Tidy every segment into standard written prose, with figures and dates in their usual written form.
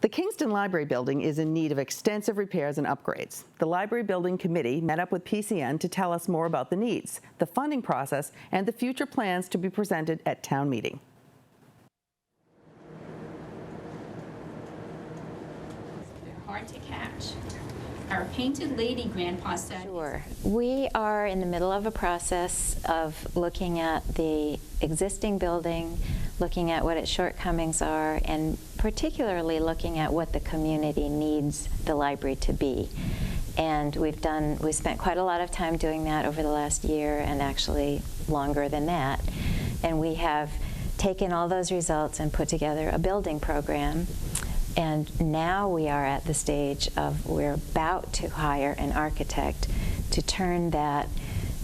The Kingston Library building is in need of extensive repairs and upgrades. The Library Building Committee met up with PCN to tell us more about the needs, the funding process, and the future plans to be presented at town meeting. They're hard to catch. Our Painted Lady grandpa said. Sure. We are in the middle of a process of looking at the existing building, looking at what its shortcomings are, and particularly looking at what the community needs the library to be. And we spent quite a lot of time doing that over the last year, and actually longer than that. And we have taken all those results and put together a building program. And now we are at the stage of we're about to hire an architect to turn that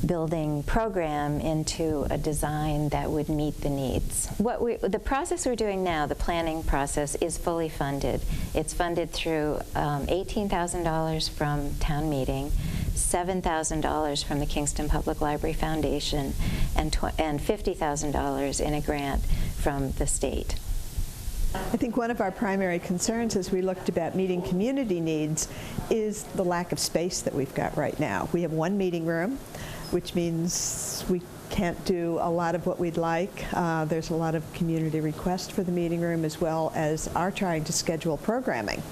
building program into a design that would meet the needs. The process we're doing now, the planning process, is fully funded. It's funded through $18,000 from town meeting, $7,000 from the Kingston Public Library Foundation, and $50,000 in a grant from the state. I think one of our primary concerns as we looked about meeting community needs is the lack of space that we've got right now. We have one meeting room, which means we can't do a lot of what we'd like. There's a lot of community requests for the meeting room, as well as our trying to schedule programming.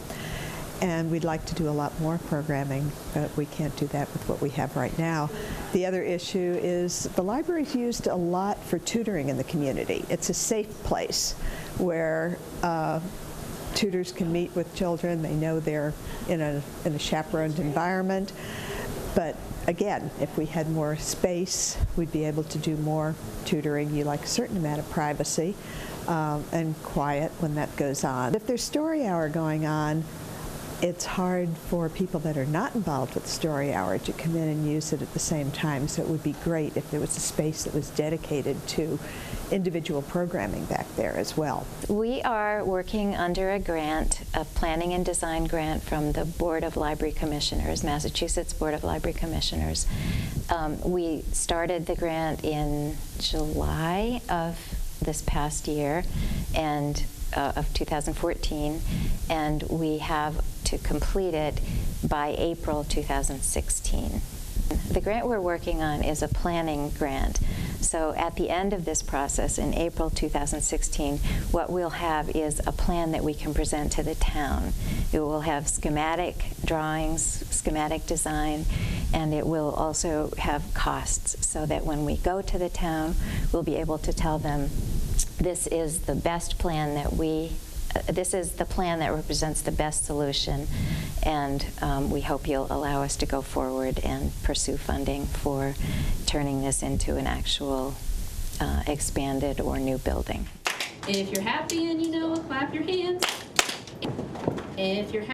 And we'd like to do a lot more programming, but we can't do that with what we have right now. The other issue is the library's used a lot for tutoring in the community. It's a safe place where tutors can meet with children. They know they're in a chaperoned environment. But again, if we had more space, we'd be able to do more tutoring. You like a certain amount of privacy and quiet when that goes on. If there's story hour going on, it's hard for people that are not involved with story hour to come in and use it at the same time. So it would be great if there was a space that was dedicated to individual programming back there as well. We are working under a grant, a planning and design grant from the Board of Library Commissioners, Massachusetts Board of Library Commissioners. We started the grant in July of this past year, and of 2014, and we have to complete it by April 2016. The grant we're working on is a planning grant. So at the end of this process, in April 2016, what we'll have is a plan that we can present to the town. It will have schematic drawings, schematic design, and it will also have costs, so that when we go to the town, we'll be able to tell them, this is the best plan that this is the plan that represents the best solution, and we hope you'll allow us to go forward and pursue funding for turning this into an actual expanded or new building. If you're happy and you know it, clap your hands. If you're